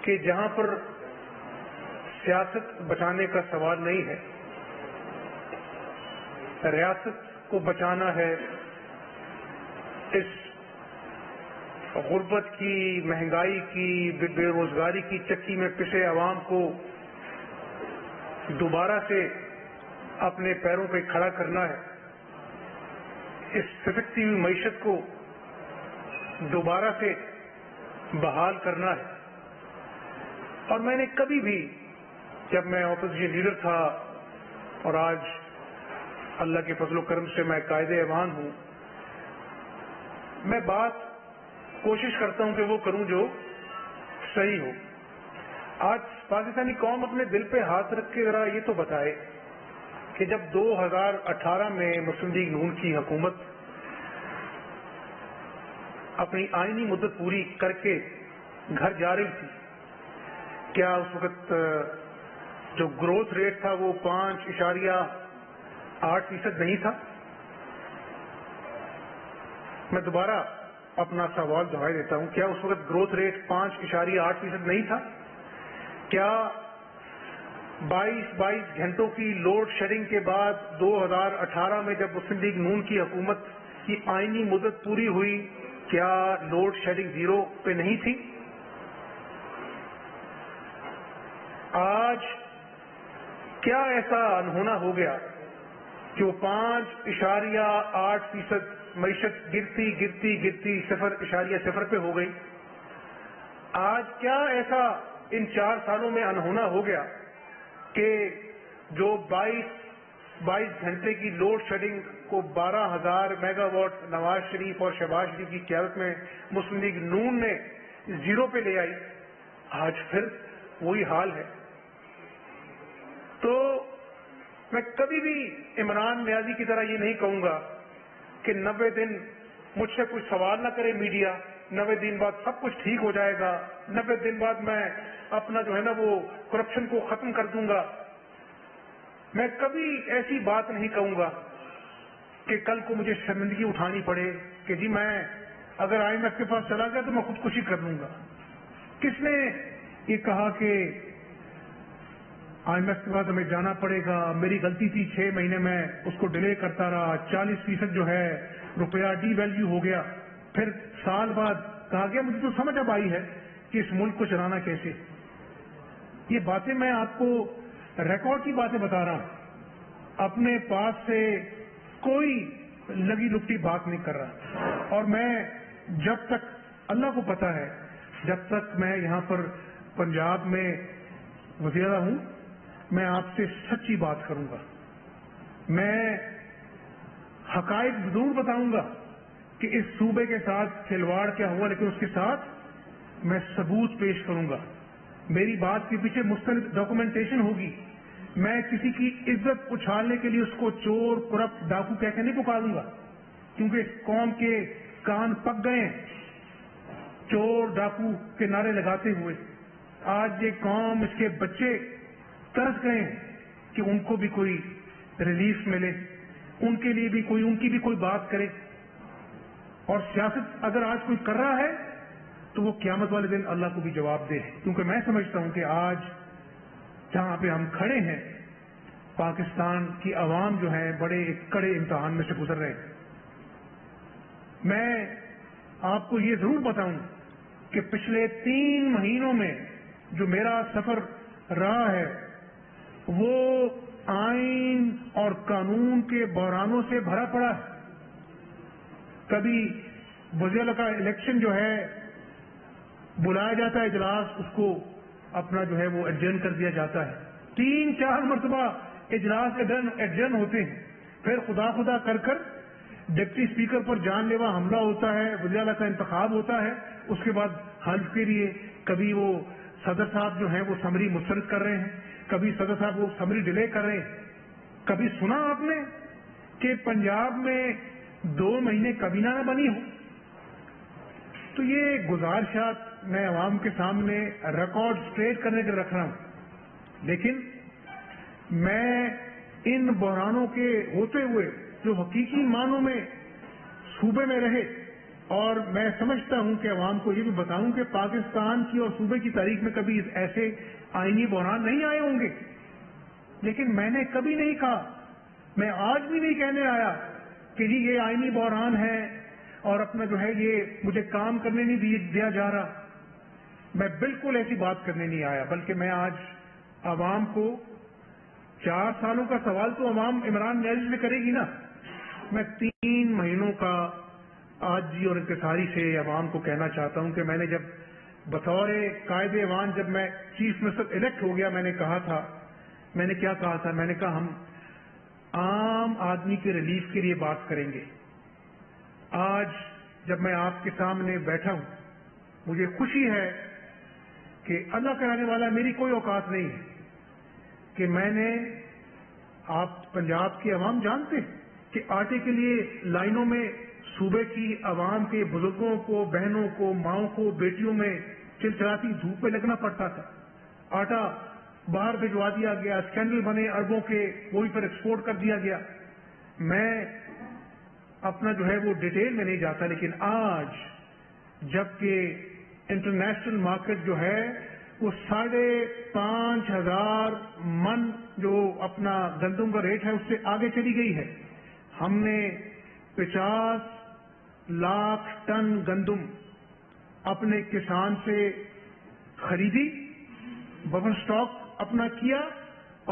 کہ جہاں پر سیاست بچانے کا سوال نہیں ہے، ریاست کو بچانا ہے اس غربت کی، مہنگائی کی، بے روزگاری کی چکی میں پسے عوام کو دوبارہ سے اپنے پیروں پہ کھڑا کرنا ہے، اس سسکتی ہوئی معیشت کو دوبارہ سے بحال کرنا ہے۔ اور میں نے کبھی بھی، جب میں اپوزیشن لیڈر تھا اور آج اللہ کے فضل و کرم سے میں قائد ایوان ہوں، میں بات کوشش کرتا ہوں کہ وہ کروں جو صحیح ہو۔ آج پاکستانی قوم اپنے دل پہ ہاتھ رکھ کے ذرا یہ تو بتائے کہ جب 2018 میں مسلم لیگ نون کی حکومت اپنی آئینی مدت پوری کر کے گھر جا رہی تھی، کیا اس وقت جو گروتھ ریٹ تھا وہ 5.8% نہیں تھا؟ میں دوبارہ اپنا سوال دہرائی دیتا ہوں، کیا اس وقت گروتھ ریٹ 5.8% نہیں تھا؟ کیا 22 گھنٹوں کی لوڈ شیڈنگ کے بعد 2018 میں جب مسلم لیگ نون کی حکومت کی آئینی مدت پوری ہوئی، کیا لوڈ شیڈنگ 0 پہ نہیں تھی؟ آج کیا ایسا انہونا ہو گیا کہ وہ 5.8% معیشت گرتی 0.0 پہ ہو گئی؟ آج کیا ایسا ان 4 سالوں میں انہونا ہو گیا کہ جو 22 گھنٹے کی لوڈ شیڈنگ کو 12,000 میگا واٹ نواز شریف اور شہباز شریف کی قیادت میں مسلم لیگ نون نے 0 پہ لے آئی، آج پھر وہی حال ہے۔ تو میں کبھی بھی عمران نیازی کی طرح یہ نہیں کہوں گا کہ 90 دن مجھ سے کوئی سوال نہ کرے میڈیا، 90 دن بعد سب کچھ ٹھیک ہو جائے گا، 90 دن بعد میں اپنا جو ہے نا وہ کرپشن کو ختم کر دوں گا۔ میں کبھی ایسی بات نہیں کہوں گا کہ کل کو مجھے شرمندگی اٹھانی پڑے کہ جی میں اگر IMF کے پاس چلا گیا تو میں خودکشی کر لوں گا۔ کس نے یہ کہا کہ IMF کے بعد ہمیں جانا پڑے گا؟ میری غلطی تھی، 6 مہینے میں اس کو ڈیلے کرتا رہا، 40% جو ہے روپیہ ڈی ویلیو ہو گیا، پھر سال بعد کہا گیا مجھے تو سمجھ اب آئی ہے کہ اس ملک کو چلانا کیسے۔ یہ باتیں میں آپ کو ریکارڈ کی باتیں بتا رہا ہوں، اپنے پاس سے کوئی لگی لپٹی بات نہیں کر رہا۔ اور میں جب تک اللہ کو پتا ہے، جب تک میں یہاں پر پنجاب میں وزیر اعلیٰ ہوں، میں آپ سے سچی بات کروں گا، میں حقائق ضرور بتاؤں گا کہ اس صوبے کے ساتھ کھلواڑ کیا ہوا، لیکن اس کے ساتھ میں ثبوت پیش کروں گا۔ میری بات کے پیچھے مستند ڈاکومنٹیشن ہوگی۔ میں کسی کی عزت اچھالنے کے لیے اس کو چور، کرپٹ، ڈاکو کہہ کے نہیں پکاروں گا، کیونکہ اس قوم کے کان پک گئے ہیں چور ڈاکو کے نعرے لگاتے ہوئے۔ آج یہ قوم، اس کے بچے ترس گئے ہیں کہ ان کو بھی کوئی ریلیف ملے، ان کے لیے بھی کوئی، ان کی بھی کوئی بات کرے۔ اور سیاست اگر آج کوئی کر رہا ہے تو وہ قیامت والے دن اللہ کو بھی جواب دے، کیونکہ میں سمجھتا ہوں کہ آج جہاں پہ ہم کھڑے ہیں، پاکستان کی عوام جو ہے بڑے ایک کڑے امتحان میں سے گزر رہے ہیں۔ میں آپ کو یہ ضرور بتاؤں کہ پچھلے 3 مہینوں میں جو میرا سفر رہا ہے وہ آئین اور قانون کے بحرانوں سے بھرا پڑا ہے۔ کبھی وزیر اعلیٰ کا الیکشن جو ہے بلایا جاتا ہے اجلاس، اس کو اپنا جو ہے وہ ایڈجرن کر دیا جاتا ہے، 3-4 مرتبہ اجلاس ایڈجرن ہوتے ہیں، پھر خدا کر ڈپٹی اسپیکر پر جان لیوا حملہ ہوتا ہے، وزیر اعلیٰ کا انتخاب ہوتا ہے، اس کے بعد حلف کے لیے کبھی وہ صدر صاحب جو ہیں وہ سمری مسترد کر رہے ہیں، کبھی صدر صاحب وہ سمری ڈیلے کر رہے ہیں۔ کبھی سنا آپ نے کہ پنجاب میں 2 مہینے کابینہ نہ بنی ہو؟ تو یہ گزارشات میں عوام کے سامنے ریکارڈ اسٹریٹ کرنے کے رکھ رہا ہوں، لیکن میں ان بحرانوں کے ہوتے ہوئے جو حقیقی معنوں میں صوبے میں رہے اور میں سمجھتا ہوں کہ عوام کو یہ بھی بتاؤں کہ پاکستان کی اور صوبے کی تاریخ میں کبھی ایسے آئینی بحران نہیں آئے ہوں گے، لیکن میں نے کبھی نہیں کہا، میں آج بھی نہیں کہنے آیا کہ جی یہ آئینی بحران ہے اور اپنا جو ہے یہ مجھے کام کرنے نہیں دیا جا رہا. میں بالکل ایسی بات کرنے نہیں آیا، بلکہ میں آج عوام کو 4 سالوں کا سوال تو عوام عمران نیاز سے کرے گی نا، میں 3 مہینوں کا آج جی اور انکساری سے عوام کو کہنا چاہتا ہوں کہ میں نے جب بطور قائد ایوان جب میں چیف منسٹر الیکٹ ہو گیا، میں نے کہا تھا، میں نے کیا کہا تھا، میں نے کہا ہم عام آدمی کے ریلیف کے لیے بات کریں گے. آج جب میں آپ کے سامنے بیٹھا ہوں مجھے خوشی ہے کہ اللہ کرانے والا میری کوئی اوقات نہیں ہے کہ میں نے، آپ پنجاب کے عوام جانتے ہیں کہ آٹے کے لیے لائنوں میں صوبے کی عوام کے بزرگوں کو، بہنوں کو، ماؤں کو، بیٹیوں میں چلچلاتی دھوپ پہ لگنا پڑتا تھا. آٹا باہر بھجوا دیا گیا، اسکینڈل بنے اربوں کے، وہی پر ایکسپورٹ کر دیا گیا. میں اپنا جو ہے وہ ڈیٹیل میں نہیں جاتا، لیکن آج جبکہ انٹرنیشنل مارکیٹ جو ہے وہ 5,500 من جو اپنا گندم کا ریٹ ہے اس سے آگے چلی گئی ہے. ہم نے 50 لاکھ ٹن گندم اپنے کسان سے خریدی، بفر سٹاک اپنا کیا،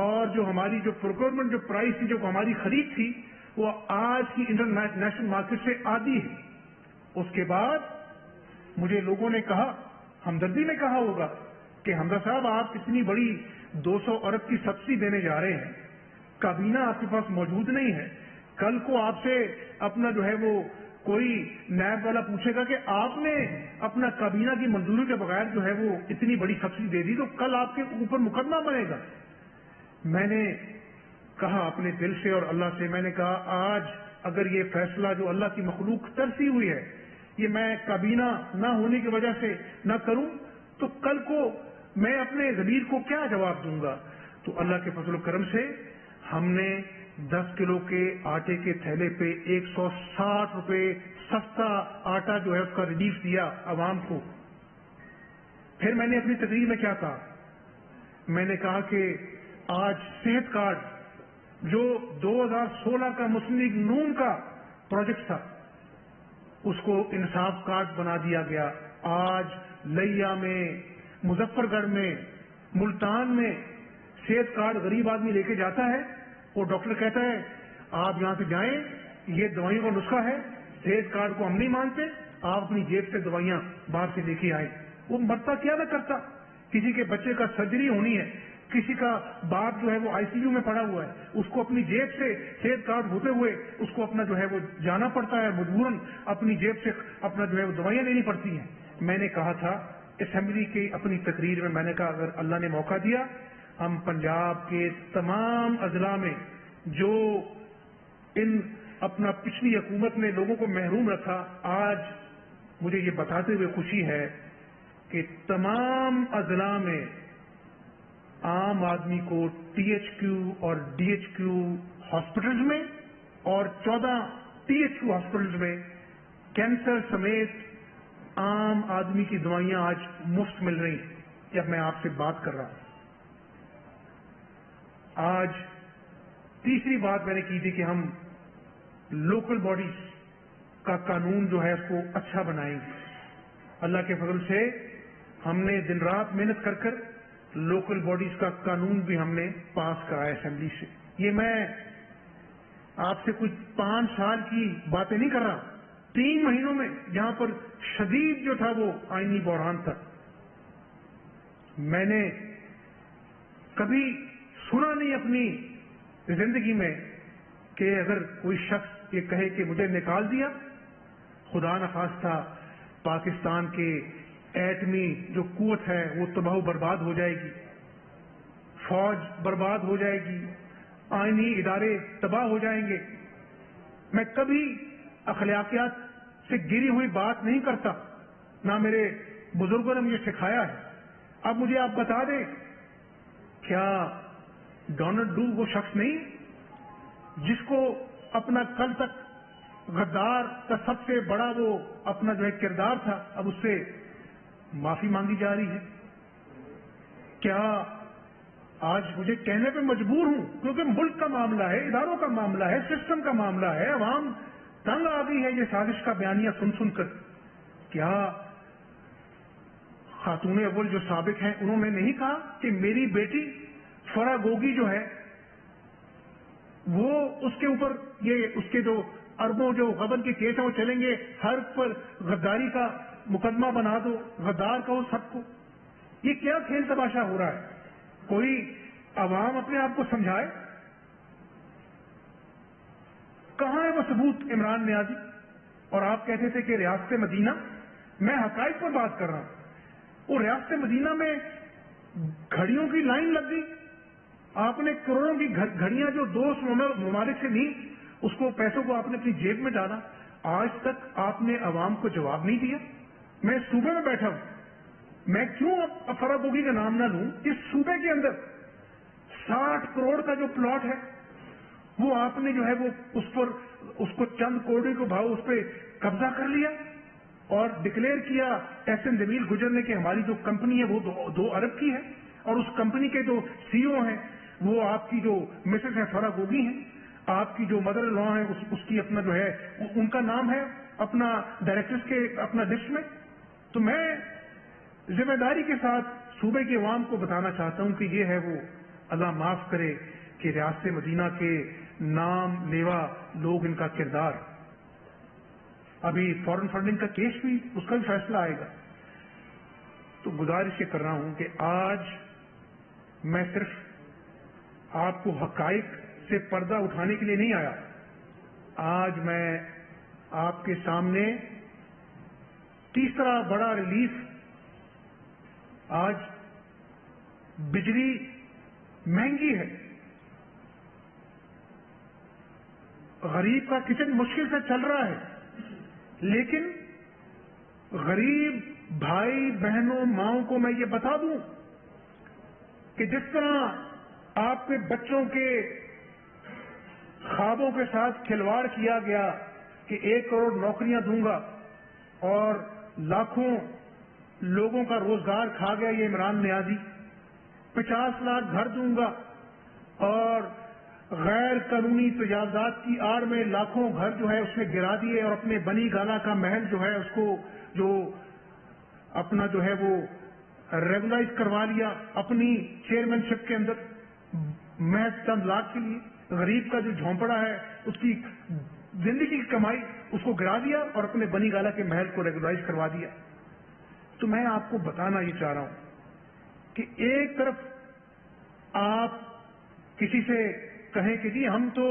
اور جو ہماری جو پروکیورمنٹ جو پرائس تھی، جو ہماری خرید تھی، وہ آج کی انٹرنیشنل مارکیٹ سے آدھی ہے. اس کے بعد مجھے لوگوں نے کہا، ہمدردی میں کہا ہوگا کہ حمزہ صاحب آپ اتنی بڑی 200 ارب کی سبسڈی دینے جا رہے ہیں، کابینہ آپ کے پاس موجود نہیں ہے، کل کو آپ سے اپنا جو ہے وہ کوئی نیب والا پوچھے گا کہ آپ نے اپنا کابینہ کی منظوری کے بغیر جو ہے وہ اتنی بڑی سبسڈی دے دی تو کل آپ کے اوپر مقدمہ بنے گا. میں نے کہا اپنے دل سے اور اللہ سے، میں نے کہا آج اگر یہ فیصلہ جو اللہ کی مخلوق ترسی ہوئی ہے یہ میں کابینہ نہ ہونے کی وجہ سے نہ کروں تو کل کو میں اپنے ضمیر کو کیا جواب دوں گا. تو اللہ کے فضل و کرم سے ہم نے 10 کلو کے آٹے کے تھیلے پہ 160 روپے سستا آٹا جو ہے اس کا ریلیف دیا عوام کو. پھر میں نے اپنی تقریر میں کیا کہا، میں نے کہا کہ آج صحت کارڈ جو 2016 کا مسلم لیگ نون کا پروجیکٹ تھا اس کو انصاف کارڈ بنا دیا گیا. آج لیا میں، مظفر گڑھ میں، ملتان میں صحت کارڈ غریب آدمی لے کے جاتا ہے، وہ ڈاکٹر کہتا ہے آپ یہاں سے جائیں، یہ دوائیوں کا نسخہ ہے، صحت کارڈ کو ہم نہیں مانتے، آپ اپنی جیب سے دوائیاں باہر سے لے کے آئیں. وہ مرتا کیا نہ کرتا، کسی کے بچے کا سرجری ہونی ہے، کسی کا باپ جو ہے وہ ICU میں پڑا ہوا ہے، اس کو اپنی جیب سے صحت کارڈ ہوتے ہوئے اس کو اپنا جو ہے وہ جانا پڑتا ہے، مجبوراً اپنی جیب سے اپنا جو ہے وہ دوائیاں لینی پڑتی ہیں. میں نے کہا تھا اسمبلی کی اپنی تقریر میں، میں نے کہا اگر اللہ نے موقع دیا ہم پنجاب کے تمام اضلاع میں جو ان اپنا پچھلی حکومت نے لوگوں کو محروم رکھا، آج مجھے یہ بتاتے ہوئے خوشی ہے کہ تمام اضلاع میں عام آدمی کو THQ اور DHQ ہاسپٹلز میں اور 14 THQ ہاسپٹلز میں کینسر سمیت عام آدمی کی دوائیاں آج مفت مل رہی ہیں. جب میں آپ سے بات کر رہا ہوں، آج تیسری بات میں نے کی تھی کہ ہم لوکل باڈیز کا قانون جو ہے اس کو اچھا بنائیں گے. اللہ کے فضل سے ہم نے دن رات محنت کر کر لوکل باڈیز کا قانون بھی ہم نے پاس کرایا اسمبلی سے. یہ میں آپ سے کچھ 5 سال کی باتیں نہیں کر رہا، 3 مہینوں میں جہاں پر شدید جو تھا وہ آئینی بحران تھا. میں نے کبھی سنا نہیں اپنی زندگی میں کہ اگر کوئی شخص یہ کہے کہ مجھے نکال دیا، خدا نخواستہ پاکستان کے ایٹمی جو قوت ہے وہ تباہ و برباد ہو جائے گی، فوج برباد ہو جائے گی، آئینی ادارے تباہ ہو جائیں گے. میں کبھی اخلاقیات سے گری ہوئی بات نہیں کرتا، نہ میرے بزرگوں نے مجھے سکھایا ہے. اب مجھے آپ بتا دیں، کیا ڈونلڈ ڈو وہ شخص نہیں جس کو اپنا کل تک غدار کا سب سے بڑا وہ اپنا جو ہے کردار تھا، اب اس سے معافی مانگی جا رہی ہے. کیا آج مجھے کہنے پہ مجبور ہوں، کیونکہ ملک کا معاملہ ہے، اداروں کا معاملہ ہے، سسٹم کا معاملہ ہے، عوام تنگ آ گئی ہے یہ سازش کا بیانیہ سن سن کر. کیا خاتون اول جو سابق ہیں انہوں نے نہیں کہا کہ میری بیٹی فرا گوگی جو ہے وہ اس کے اوپر یہ اس کے جو اربوں جو غبن کے کیس ہیں وہ چلیں گے، ہر پر غداری کا مقدمہ بنا دو، غدار کہو سب کو. یہ کیا کھیل تماشا ہو رہا ہے؟ کوئی عوام اپنے آپ کو سمجھائے. کہاں ہے وہ ثبوت عمران نیازی؟ اور آپ کہتے تھے کہ ریاست مدینہ، میں حقائق پر بات کر رہا ہوں. وہ ریاست مدینہ میں گھڑیوں کی لائن لگ گئی، آپ نے کروڑوں کی گھڑیاں جو دوست ممالک سے لی، اس کو پیسوں کو آپ نے اپنی جیب میں ڈالا. آج تک آپ نے عوام کو جواب نہیں دیا. میں صوبے میں بیٹھا ہوں، میں کیوں اب فرا گوگی کا نام نہ لوں؟ اس صوبے کے اندر 60 کروڑ کا جو پلاٹ ہے وہ آپ نے جو ہے وہ اس کو چند کوڑی کو بھاؤ اس پہ قبضہ کر لیا اور ڈکلیئر کیا احسن جمیل گجر نے کہ ہماری جو کمپنی ہے وہ 2 ارب کی ہے، اور اس کمپنی کے جو سی او ہیں وہ آپ کی جو مسز ہے فرا گوگی ہیں، آپ کی جو مدر لا ہے اس کی اپنا جو ہے ان کا نام ہے اپنا ڈائریکٹرز کے اپنا لسٹ میں. تو میں ذمہ داری کے ساتھ صوبے کے عوام کو بتانا چاہتا ہوں کہ یہ ہے وہ، اللہ معاف کرے، کہ ریاست مدینہ کے نام لیوا لوگ، ان کا کردار. ابھی فورن فنڈنگ کا کیس بھی، اس کا بھی فیصلہ آئے گا. تو گزارش یہ کر رہا ہوں کہ آج میں صرف آپ کو حقائق سے پردہ اٹھانے کے لیے نہیں آیا. آج میں آپ کے سامنے تیسرا بڑا ریلیف، آج بجلی مہنگی ہے، غریب کا کچن مشکل سے چل رہا ہے، لیکن غریب بھائی بہنوں ماؤں کو میں یہ بتا دوں کہ جس طرح آپ کے بچوں کے خوابوں کے ساتھ کھلواڑ کیا گیا کہ 1 کروڑ نوکریاں دوں گا اور لاکھوں لوگوں کا روزگار کھا گیا یہ عمران نیازی، 50 لاکھ گھر دوں گا اور غیر قانونی تجاوزات کی آڑ میں لاکھوں گھر جو ہے اس نے گرا دیے اور اپنے بنی گالا کا محل جو ہے اس کو جو اپنا جو ہے وہ ریگولائز کروا لیا اپنی چیئرمین شپ کے اندر محض چند لاکھ کے لیے. غریب کا جو جھونپڑا ہے اس کی زندگی کی کمائی اس کو گرا دیا اور اپنے بنی گالا کے محل کو ریگولائز کروا دیا. تو میں آپ کو بتانا یہ چاہ رہا ہوں کہ ایک طرف آپ کسی سے کہیں کہ جی ہم تو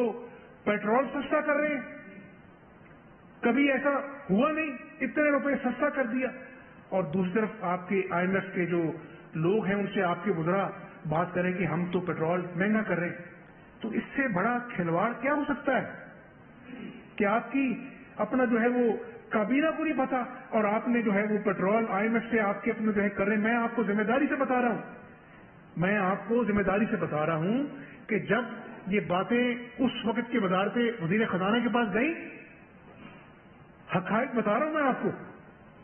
پیٹرول سستا کر رہے ہیں، کبھی ایسا ہوا نہیں، اتنے روپے سستا کر دیا، اور دوسری طرف آپ کے آئی ایم ایف کے جو لوگ ہیں ان سے آپ کے وزراء بات کریں کہ ہم تو پیٹرول مہنگا کر رہے ہیں. تو اس سے بڑا کھلواڑ کیا ہو سکتا ہے کہ آپ کی اپنا جو ہے وہ کابینہ کو نہیں پتا اور آپ نے جو ہے وہ پیٹرول آئی ایم ایف سے آپ کے اپنے جو ہے کر رہے ہیں. میں آپ کو ذمہ داری سے بتا رہا ہوں، میں آپ کو ذمہ داری سے بتا رہا ہوں کہ جب یہ باتیں اس وقت کے وزارت وزیر خزانہ کے پاس گئی، حقائق بتا رہا ہوں میں آپ کو،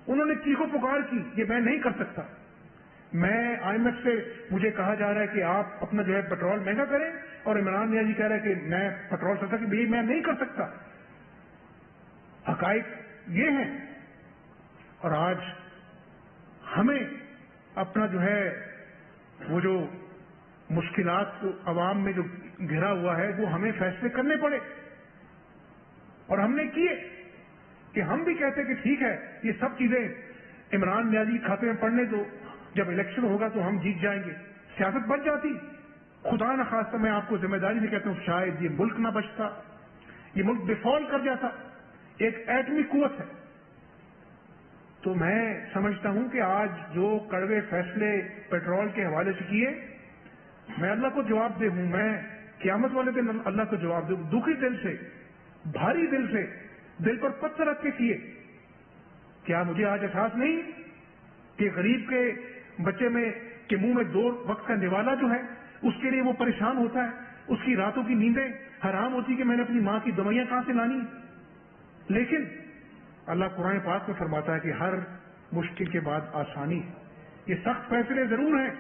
انہوں نے چیخو پکار کی یہ میں نہیں کر سکتا. میں آئی ایم ایف سے مجھے کہا جا رہا ہے کہ آپ اپنا جو ہے پیٹرول مہنگا کریں اور عمران نیازی کہہ رہا ہے کہ میں پیٹرول سستا کہ میں نہیں کر سکتا. حقائق یہ ہیں. اور آج ہمیں اپنا جو ہے وہ جو مشکلات کو عوام میں جو گھرا ہوا ہے وہ ہمیں فیصلے کرنے پڑے، اور ہم نے کیے کہ ہم بھی کہتے کہ ٹھیک ہے یہ سب چیزیں عمران نیازی کھاتے میں پڑنے دو، جب الیکشن ہوگا تو ہم جیت جائیں گے. سیاست بچ جاتی. خدا نہ خواستہ میں آپ کو ذمہ داری سے کہتا ہوں شاید یہ ملک نہ بچتا، یہ ملک ڈیفالٹ کر جاتا. ایک ایٹمی قوت ہے. تو میں سمجھتا ہوں کہ آج جو کڑوے فیصلے پیٹرول کے حوالے سے کیے، میں اللہ کو جواب دہ ہوں، میں قیامت والے دن اللہ کو جواب دوں، دکھی دل سے، بھاری دل سے، دل پر پتھر رکھ کے کیے. کیا مجھے آج احساس نہیں کہ غریب کے بچے میں کے منہ میں 2 وقت کا نوالا جو ہے اس کے لیے وہ پریشان ہوتا ہے، اس کی راتوں کی نیندیں حرام ہوتی کہ میں نے اپنی ماں کی دوائیاں کہاں سے لانی. لیکن اللہ قرآن پاک میں فرماتا ہے کہ ہر مشکل کے بعد آسانی ہے. یہ سخت فیصلے ضرور ہیں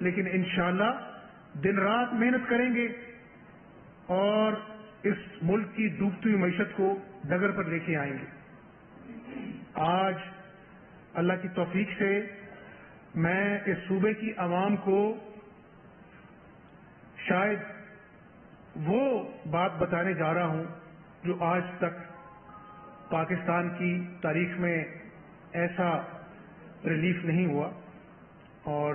لیکن انشاءاللہ دن رات محنت کریں گے اور اس ملک کی ڈوبتی ہوئی معیشت کو ڈگر پر لے کے آئیں گے. آج اللہ کی توفیق سے میں اس صوبے کی عوام کو شاید وہ بات بتانے جا رہا ہوں جو آج تک پاکستان کی تاریخ میں ایسا ریلیف نہیں ہوا، اور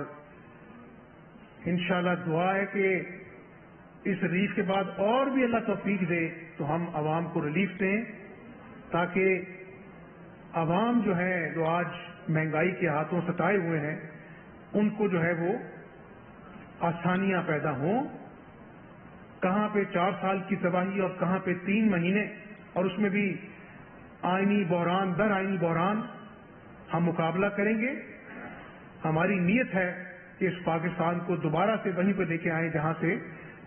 انشاءاللہ دعا ہے کہ اس ریلیف کے بعد اور بھی اللہ توفیق دے تو ہم عوام کو ریلیف دیں، تاکہ عوام جو ہے جو آج مہنگائی کے ہاتھوں ستائے ہوئے ہیں ان کو جو ہے وہ آسانیاں پیدا ہوں. کہاں پہ 4 سال کی تباہی اور کہاں پہ 3 مہینے، اور اس میں بھی آئینی بحران در آئینی بحران ہم مقابلہ کریں گے. ہماری نیت ہے کہ اس پاکستان کو دوبارہ سے وہیں پہ لے کے آئیں جہاں سے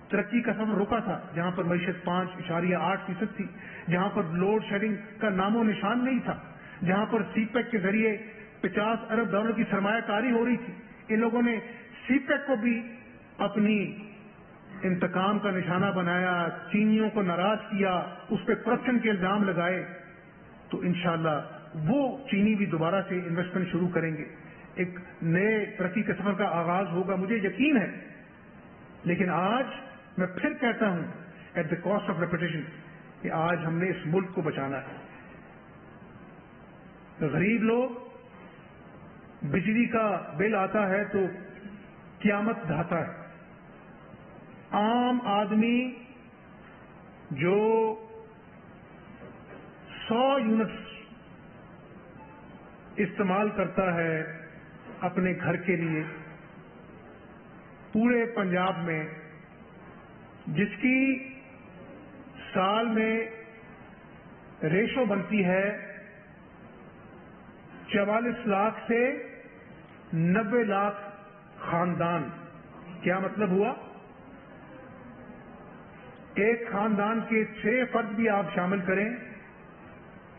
ترقی کا سفر رکا تھا، جہاں پر معیشت 5.8% تھی، جہاں پر لوڈ شیڈنگ کا نام و نشان نہیں تھا، جہاں پر سی پیک کے ذریعے $50 ارب کی سرمایہ کاری ہو رہی تھی. ان لوگوں نے سی پیک کو بھی اپنی انتقام کا نشانہ بنایا، چینیوں کو ناراض کیا، اس پہ کرپشن کے الزام لگائے. تو انشاءاللہ وہ چینی بھی دوبارہ سے انویسٹمنٹ شروع کریں گے، ایک نئے ترقی کے سفر کا آغاز ہوگا، مجھے یقین ہے. لیکن آج میں پھر کہتا ہوں at the cost of repetition کہ آج ہم نے اس ملک کو بچانا ہے. غریب لوگ بجلی کا بل آتا ہے تو قیامت ڈھاتا ہے. عام آدمی جو 100 یونٹس استعمال کرتا ہے اپنے گھر کے لیے پورے پنجاب میں، جس کی سال میں ریشو بنتی ہے 44 لاکھ سے 90 لاکھ خاندان. کیا مطلب ہوا؟ ایک خاندان کے 6 فرد بھی آپ شامل کریں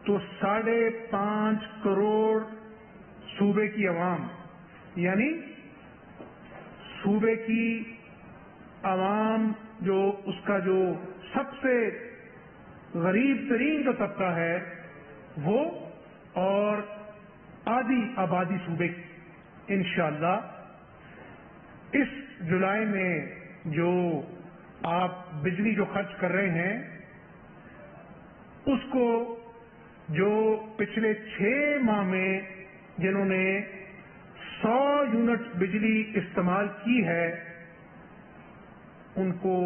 تو 5.5 کروڑ صوبے کی عوام، یعنی صوبے کی عوام جو اس کا جو سب سے غریب ترین جو طبقہ ہے وہ، اور آدھی آبادی صوبے کی. انشاءاللہ اس جولائی میں جو آپ بجلی جو خرچ کر رہے ہیں اس کو جو پچھلے 6 ماہ میں جنہوں نے 100 یونٹ بجلی استعمال کی ہے ان کو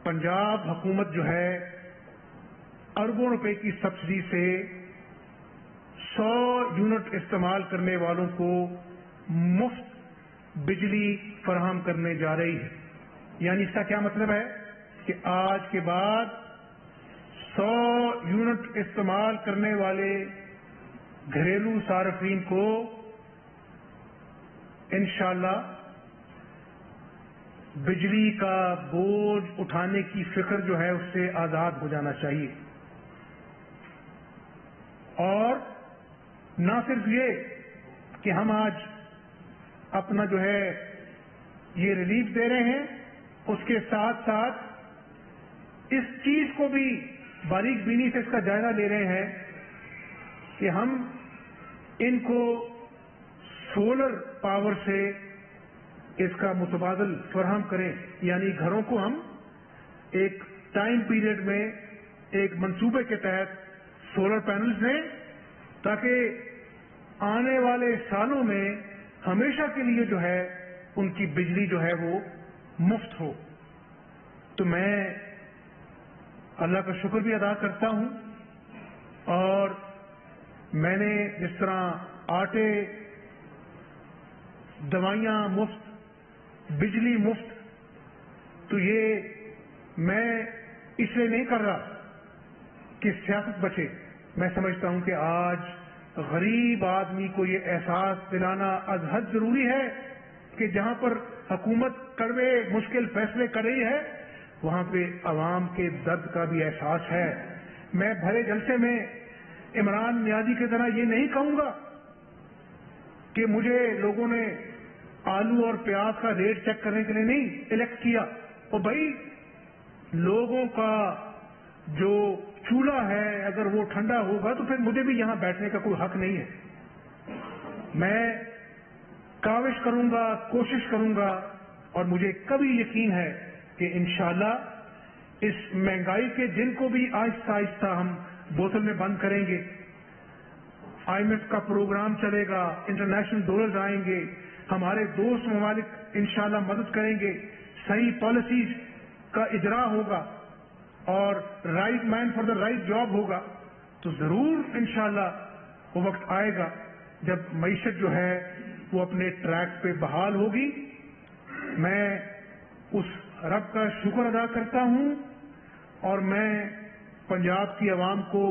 پنجاب حکومت جو ہے اربوں روپے کی سبسڈی سے 100 یونٹ استعمال کرنے والوں کو مفت بجلی فراہم کرنے جا رہی ہے. یعنی اس کا کیا مطلب ہے کہ آج کے بعد 100 یونٹ استعمال کرنے والے گھریلو صارفین کو انشاءاللہ بجلی کا بوجھ اٹھانے کی فکر جو ہے اس سے آزاد ہو جانا چاہیے. اور نہ صرف یہ کہ ہم آج اپنا جو ہے یہ ریلیف دے رہے ہیں، اس کے ساتھ ساتھ اس چیز کو بھی باریک بینی سے اس کا جائزہ لے رہے ہیں کہ ہم ان کو سولر پاور سے اس کا متبادل فراہم کریں. یعنی گھروں کو ہم ایک ٹائم پیریڈ میں ایک منصوبے کے تحت سولر پینلز دیں تاکہ آنے والے سالوں میں ہمیشہ کے لیے جو ہے ان کی بجلی جو ہے وہ مفت ہو. تو میں اللہ کا شکر بھی ادا کرتا ہوں، اور میں نے جس طرح آٹے، دوائیاں مفت، بجلی مفت، تو یہ میں اس لیے نہیں کر رہا کہ سیاست بچے. میں سمجھتا ہوں کہ آج غریب آدمی کو یہ احساس دلانا از حد ضروری ہے کہ جہاں پر حکومت کڑوے مشکل فیصلے کر رہی ہے وہاں پہ عوام کے درد کا بھی احساس ہے. میں بھرے جلسے میں عمران نیازی کی طرح یہ نہیں کہوں گا کہ مجھے لوگوں نے آلو اور پیاز کا ریٹ چیک کرنے کے لیے نہیں الیکٹ کیا. اور بھائی لوگوں کا جو چولہا ہے اگر وہ ٹھنڈا ہوگا تو پھر مجھے بھی یہاں بیٹھنے کا کوئی حق نہیں ہے. میں کاوش کروں گا, کوشش کروں گا, اور مجھے کبھی یقین ہے کہ انشاءاللہ اس مہنگائی کے دن کو بھی آہستہ آہستہ ہم بوتل میں بند کریں گے. IMF کا پروگرام چلے گا, انٹرنیشنل ڈونرز آئیں گے, ہمارے دوست ممالک انشاءاللہ مدد کریں گے, صحیح پالیسیز کا اجرا ہوگا اور right man for the right job ہوگا. تو ضرور انشاءاللہ وہ وقت آئے گا جب معیشت جو ہے وہ اپنے ٹریک پہ بحال ہوگی. میں اس رب کا شکر ادا کرتا ہوں اور میں پنجاب کی عوام کو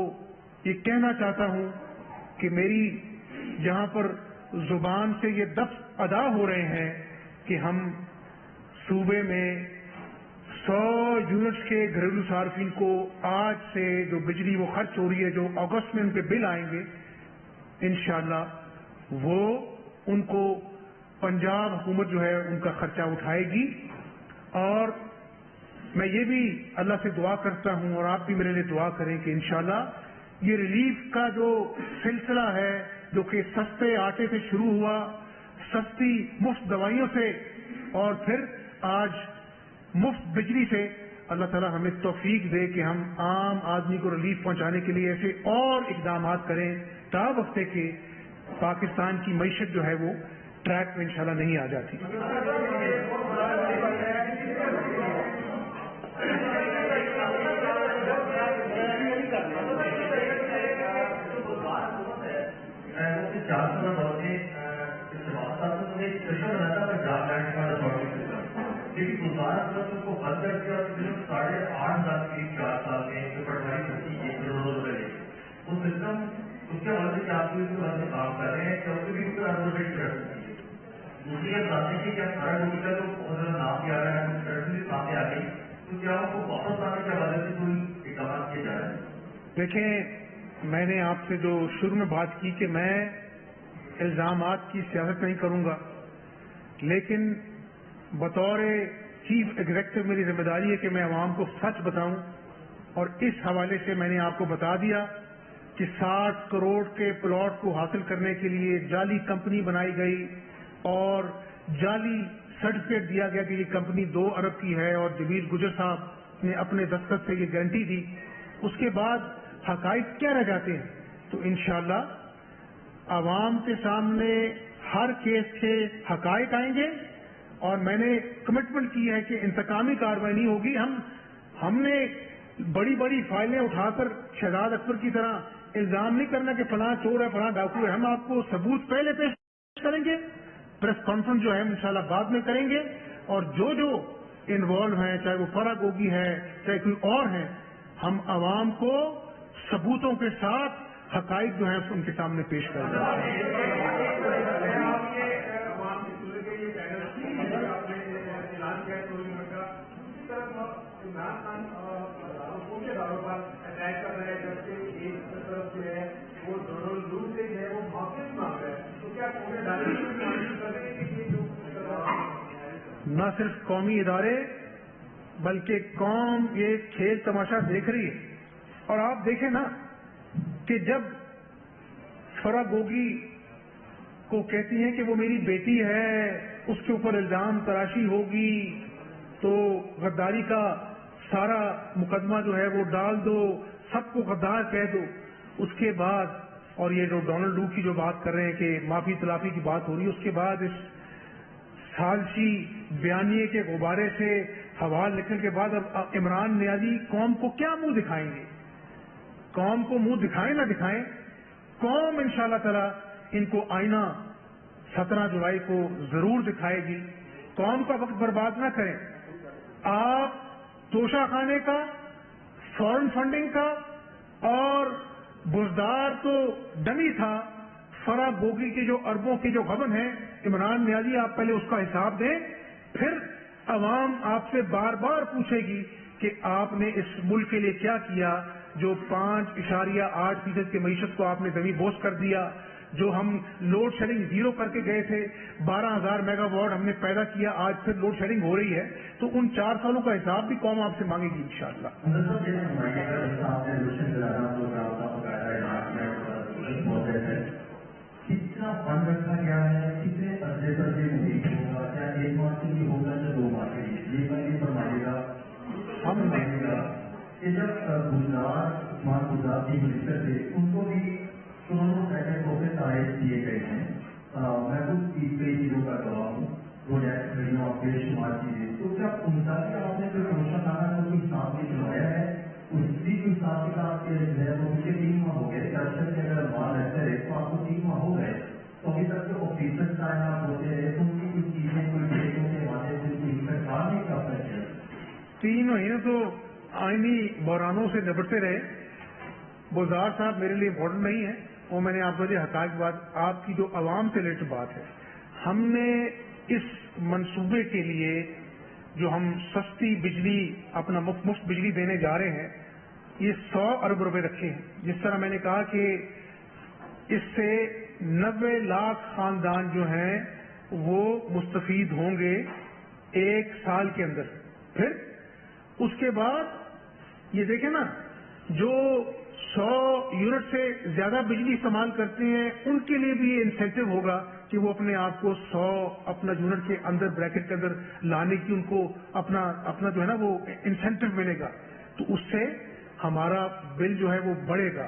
یہ کہنا چاہتا ہوں کہ میری جہاں پر زبان سے یہ دفع ادا ہو رہے ہیں کہ ہم صوبے میں 100 یونٹس کے گھریلو صارفین کو آج سے جو بجلی وہ خرچ ہو رہی ہے, جو اگست میں ان کے بل آئیں گے, انشاءاللہ وہ ان کو پنجاب حکومت جو ہے ان کا خرچہ اٹھائے گی. اور میں یہ بھی اللہ سے دعا کرتا ہوں اور آپ بھی میرے لیے دعا کریں کہ انشاءاللہ یہ ریلیف کا جو سلسلہ ہے جو کہ سستے آٹے سے شروع ہوا, سستی مفت دوائیوں سے, اور پھر آج مفت بجلی سے, اللہ تعالیٰ ہمیں توفیق دے کہ ہم عام آدمی کو ریلیف پہنچانے کے لیے ایسے اور اقدامات کریں تا وقت کہ پاکستان کی معیشت جو ہے وہ ٹریک میں انشاءاللہ نہیں آ جاتی. کو بند کر کے اور 8,500 کی 4 سال میں جو پٹواری کرتی ہے وہ سسٹم اس کے بعد سے آپ کام کر رہے ہیں کہ اس بھی ریٹ کر سکتی ہے. دوسری بات بتاتے ہیں کہ کیا سارا ڈوبی کا جو نام بھی آ رہا ہے سرٹنلی سامنے آ گئی تو کیا ان کو واپس آنے کے حوالے سے کوئی اقدامات کیے جا رہے ہیں؟ دیکھیں, میں نے آپ سے جو شروع میں بات کی کہ میں الزامات کی سیاست نہیں کروں گا, لیکن بطور چیف ایگزیکٹو میری ذمہ داری ہے کہ میں عوام کو سچ بتاؤں. اور اس حوالے سے میں نے آپ کو بتا دیا کہ 60 کروڑ کے پلاٹ کو حاصل کرنے کے لیے جعلی کمپنی بنائی گئی اور جعلی سرٹیفکیٹ دیا گیا کہ یہ کمپنی 2 ارب کی ہے, اور جمیل گجر صاحب نے اپنے دستخط سے یہ گارنٹی دی. اس کے بعد حقائق کیا رہ جاتے ہیں؟ تو انشاءاللہ عوام کے سامنے ہر کیس کے حقائق آئیں گے, اور میں نے کمٹمنٹ کی ہے کہ انتقامی کارروائی نہیں ہوگی. ہم نے بڑی بڑی فائلیں اٹھا کر شہزاد اکبر کی طرح الزام نہیں کرنا کہ فلاں چور ہے, فلاں ڈاکو ہے. ہم آپ کو ثبوت پہلے پیش کریں گے, پریس کانفرنس جو ہے انشاءاللہ بعد میں کریں گے, اور جو انوالو ہیں, چاہے وہ فرا گوگی ہے چاہے کوئی اور ہیں, ہم عوام کو ثبوتوں کے ساتھ حقائق جو ہیں ان کے سامنے پیش کریں گے. نہ صرف قومی ادارے بلکہ قوم یہ کھیل تماشا دیکھ رہی ہے. اور آپ دیکھیں نا کہ جب فرا گوگی کو کہتی ہیں کہ وہ میری بیٹی ہے, اس کے اوپر الزام تراشی ہوگی تو غداری کا سارا مقدمہ جو ہے وہ ڈال دو, سب کو غدار کہہ دو. اس کے بعد اور یہ جو ڈونلڈ لو کی جو بات کر رہے ہیں کہ معافی تلافی کی بات ہو رہی ہے, اس کے بعد اس سالسی بیانیے کے غبارے سے ہوا لکھنے کے بعد اب عمران نیازی قوم کو کیا منہ دکھائیں گے؟ قوم کو منہ دکھائیں نہ دکھائیں, قوم انشاءاللہ تعالی ان کو آئینہ 17 جولائی کو ضرور دکھائے گی. قوم کا وقت برباد نہ کریں. آپ توشہ خانے کا, فورن فنڈنگ کا اور بزدار تو ڈمی تھا, فرا گوگی کے جو اربوں کے جو غبن ہیں, عمران نیازی آپ پہلے اس کا حساب دیں, پھر عوام آپ سے بار بار پوچھے گی کہ آپ نے اس ملک کے لیے کیا کیا, جو 5.8% کی معیشت کو آپ نے زمین بوس کر دیا، جو ہم لوڈ شیڈنگ زیرو کر کے گئے تھے، 12,000 میگا واٹ ہم نے پیدا کیا، آج پھر لوڈ شیڈنگ ہو رہی ہے، تو ان 4 سالوں کا حساب بھی قوم آپ سے مانگے گی انشاءاللہ۔ کتنا فنڈ رکھا گیا ہے، کتنے عرصے تک یہ مزید ہوگا، کیا 1 ماہ کے لیے ہوگا یا 2 ماہ کے لیے، یہ میں فرمائیے گا۔ ہم دیکھے گا کہ جب گجرات عثمان گجرات کی منسٹر تھے، ان کو بھی سولر پینل سے تائید کیے گئے ہیں۔ میں خود اس پہ چیزوں کا گواہ ہوں، پروجیکٹ گھڑیوں بے شمار چیزیں، تو کیا ان کا بھی آپ نے جو روشن نامہ کو حساب بھی چلایا ہے، اس کی جو حساب کتاب کے جو ہے وہ مجھے 3 ماہ ہو گئے، درشن کے اگر ماں رہتے رہے تو آپ کو 3 ماہ ہو گئے، تو ابھی تک جو آفیسر تعینات ہوتے رہے ان کی کچھ چیزیں کوئی ڈیٹوں کے حوالے سے ان کا کام نہیں کر سکتے۔ 3 مہینے تو آئینی بحرانوں سے نپٹتے رہے۔ بزار صاحب میرے لیے امپورٹنٹ نہیں ہے، وہ میں نے آپ کو جو حقائق بات، آپ کی جو عوام سے ریلیٹڈ بات ہے، ہم نے اس منصوبے کے لیے جو ہم سستی بجلی اپنا مفت بجلی دینے جا رہے ہیں، یہ 100 ارب روپے رکھے ہیں۔ جس طرح میں نے کہا کہ اس سے 90 لاکھ خاندان جو ہیں وہ مستفید ہوں گے 1 سال کے اندر۔ پھر اس کے بعد یہ دیکھیں نا، جو 100 یونٹ سے زیادہ بجلی استعمال کرتے ہیں ان کے لیے بھی یہ انسینٹو ہوگا کہ وہ اپنے آپ کو 100 اپنا یونٹ کے اندر بریکٹ کے اندر لانے کی ان کو اپنا جو ہے نا وہ انسینٹو ملے گا، تو اس سے ہمارا بل جو ہے وہ بڑھے گا۔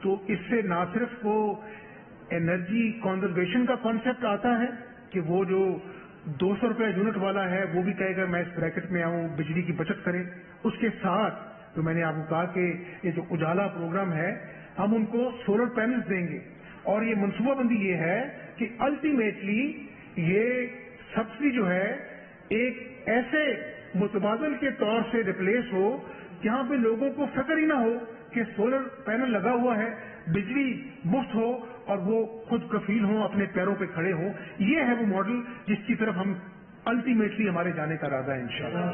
تو اس سے نہ صرف وہ انرجی کنزرویشن کا کانسیپٹ آتا ہے کہ وہ جو 200 روپے یونٹ والا ہے وہ بھی کہے گا میں اس بریکٹ میں آؤں، بجلی کی بچت کریں۔ اس کے ساتھ تو میں نے آپ کو کہا کہ یہ جو اجالا پروگرام ہے ہم ان کو سولر پینلز دیں گے، اور یہ منصوبہ بندی یہ ہے کہ الٹیمیٹلی یہ سبسڈی جو ہے ایک ایسے متبادل کے طور سے ریپلیس ہو جہاں پہ لوگوں کو فکر ہی نہ ہو کہ سولر پینل لگا ہوا ہے، بجلی مفت ہو اور وہ خود کفیل ہوں، اپنے پیروں پہ کھڑے ہوں۔ یہ ہے وہ ماڈل جس کی طرف ہم الٹیمیٹلی ہمارے جانے کا ارادہ ہے انشاءاللہ۔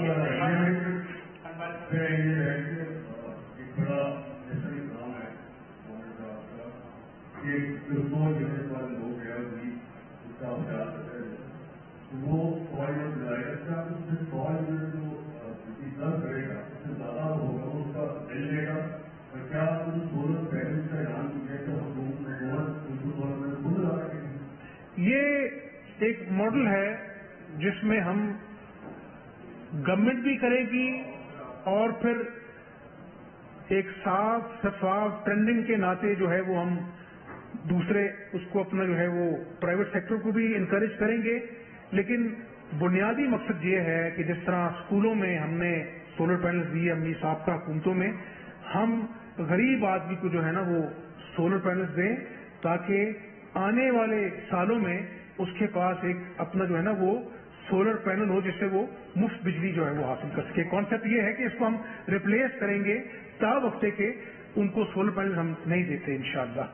یہ ایک ماڈل ہے جس میں ہم گورنمنٹ بھی کرے گی اور پھر ایک صاف شفاف ٹرینڈنگ کے ناطے جو ہے وہ ہم دوسرے اس کو اپنا جو ہے وہ پرائیویٹ سیکٹر کو بھی انکریج کریں گے۔ لیکن بنیادی مقصد یہ ہے کہ جس طرح اسکولوں میں ہم نے سولر پینلز دیے اپنی سابقہ حکومتوں میں، ہم غریب آدمی کو جو ہے نا وہ سولر پینلز دیں تاکہ آنے والے سالوں میں اس کے پاس ایک اپنا جو ہے نا وہ سولر پینل ہو جس سے وہ مفت بجلی جو ہے وہ حاصل کر سکے۔ کانسیپٹ یہ ہے کہ اس کو ہم ریپلیس کریں گے، تا وقت کے ان کو سولر پینل ہم نہیں دیتے انشاءاللہ۔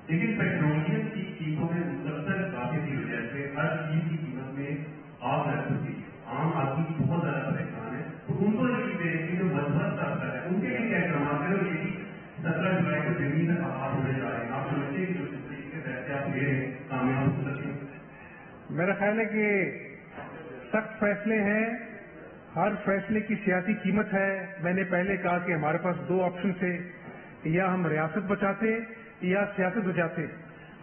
لیکن پیٹرولیم کی قیمتوں میں مسلسل کافی کی وجہ سے ہر چیز کی قیمت میں آگ لگ چکی ہے، عام آدمی بہت زیادہ پریشان ہے، تو ان کو یہ دے کہ جو مذہب چاہتا ہے ان کے لیے کیا اقدامات ہے؟ اور یہ 17 جولائی کو دلی میں آپ ہونے جا رہے ہیں، آپ سمجھتے ہیں کہ جس طریقے سے ویسے آپ لے رہے ہیں کامیاب ہو سکتے ہیں؟ میرا خیال ہے کہ سخت فیصلے ہیں، ہر فیصلے کی سیاسی قیمت ہے۔ میں نے پہلے کہا کہ ہمارے پاس 2 آپشن تھے، یا ہم ریاست بچاتے یا سیاست بچاتے۔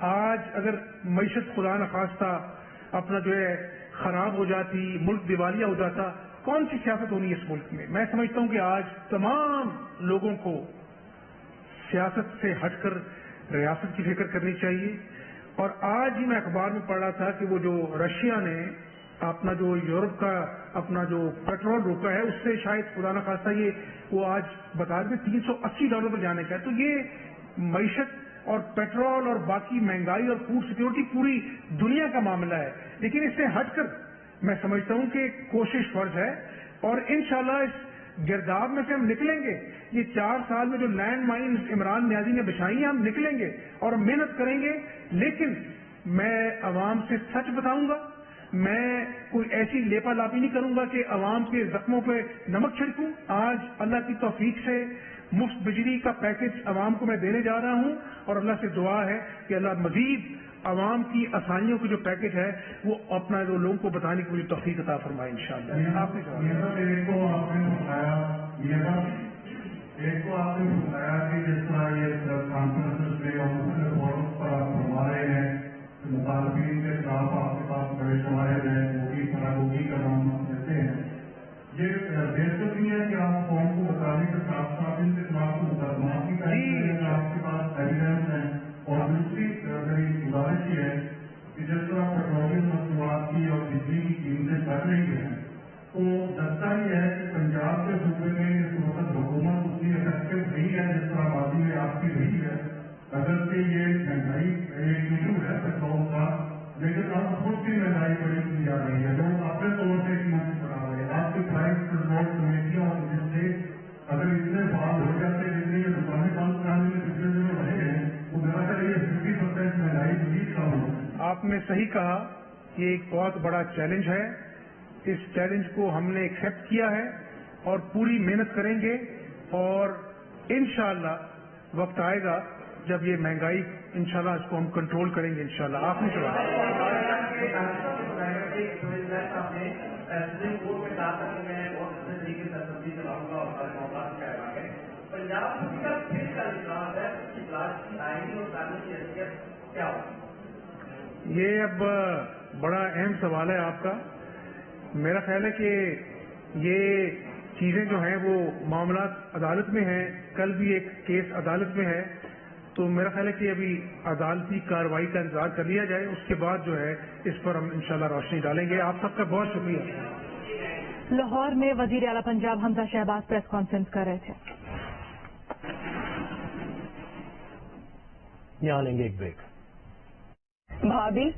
آج اگر معیشت خدا نخواستہ اپنا جو ہے خراب ہو جاتی، ملک دیوالیہ ہو جاتا، کون سی سیاست ہونی ہے اس ملک میں؟ میں سمجھتا ہوں کہ آج تمام لوگوں کو سیاست سے ہٹ کر ریاست کی فکر کرنی چاہیے۔ اور آج ہی میں اخبار میں پڑھ رہا تھا کہ وہ جو رشیا نے اپنا جو یورپ کا اپنا جو پیٹرول روکا ہے اس سے شاید خدا نخواستہ یہ وہ آج بتا دیں $380 پر جانے کا ہے۔ تو یہ معیشت اور پیٹرول اور باقی مہنگائی اور فوڈ سیکورٹی پوری دنیا کا معاملہ ہے، لیکن اس سے ہٹ کر میں سمجھتا ہوں کہ کوشش فرض ہے، اور انشاءاللہ اس گرداب میں سے ہم نکلیں گے۔ یہ 4 سال میں جو لینڈ مائنز عمران نیازی نے بچھائی ہیں ہم نکلیں گے اور محنت کریں گے، لیکن میں عوام سے سچ بتاؤں گا، میں کوئی ایسی لیپا لاپی نہیں کروں گا کہ عوام کے زخموں پہ نمک چھڑکوں۔ آج اللہ کی توفیق سے مفت بجلی کا پیکج عوام کو میں دینے جا رہا ہوں، اور اللہ سے دعا ہے کہ اللہ مزید عوام کی آسانیوں کی جو پیکج ہے وہ اپنا جو لوگوں کو بتانے کی مجھے توفیق عطا فرمائے انشاءاللہ۔ ایک کو آپ نے بتایا کہ جس طرح یہ کانفرنس میں اور دوسرے فورمز پر آپ فرما رہے ہیں کہ مخالفین کے خلاف آپ کے پاس بڑے شواہد ہیں، وہ بھی فراغی کا نام دیتے ہیں، یہ بہتر نہیں ہے کہ آپ قوم کو بتانے کے ساتھ ساتھ ان کے خلاف مقدمات کی تحریر آپ کے پاس ایویڈنس ہیں؟ اور دوسری میری گزارش یہ ہے کہ جس طرح پیٹرولیم مصنوعات کی اور بجلی کی قیمتیں بڑھ رہی ہیں تو لگتا ہی ہے کہ پنجاب کے صوبے میں اس وقت حکومت اتنی افیکٹو نہیں ہے جس طرح ماضی میں آپ کی رہی ہے۔ اگرچہ یہ مہنگائی ایک ایشو ہے پیٹرول کا، لیکن اب خود بھی مہنگائی بڑی کی جا رہی ہے، لوگ اپنے طور سے قیمت بڑھا رہے ہیں۔ آپ کی پرائز کنٹرول کمیٹیاں اور جس سے اگر اتنے فعال ہو جاتے جتنے یہ دکانیں بند کرانے میں پچھلے دنوں رہے ہیں تو میرا خیال یہ 50% مہنگائی مزید کم ہوگی۔ آپ نے صحیح کہا، یہ ایک بہت بڑا چیلنج ہے، اس چیلنج کو ہم نے ایکسیپٹ کیا ہے اور پوری محنت کریں گے، اور انشاءاللہ وقت آئے گا جب یہ مہنگائی انشاءاللہ اس کو ہم کنٹرول کریں گے انشاءاللہ۔ آپ نے کہا یہ اب بڑا اہم سوال ہے آپ کا۔ میرا خیال ہے کہ یہ چیزیں جو ہیں وہ معاملات عدالت میں ہیں، کل بھی ایک کیس عدالت میں ہے، تو میرا خیال ہے کہ ابھی عدالتی کارروائی کا انتظار کر لیا جائے، اس کے بعد جو ہے اس پر ہم انشاءاللہ روشنی ڈالیں گے۔ آپ سب کا بہت شکریہ۔ لاہور میں وزیر اعلیٰ پنجاب حمزہ شہباز پریس کانفرنس کر رہے تھے۔ یہاں لیں گے ایک بریک۔ بھابھی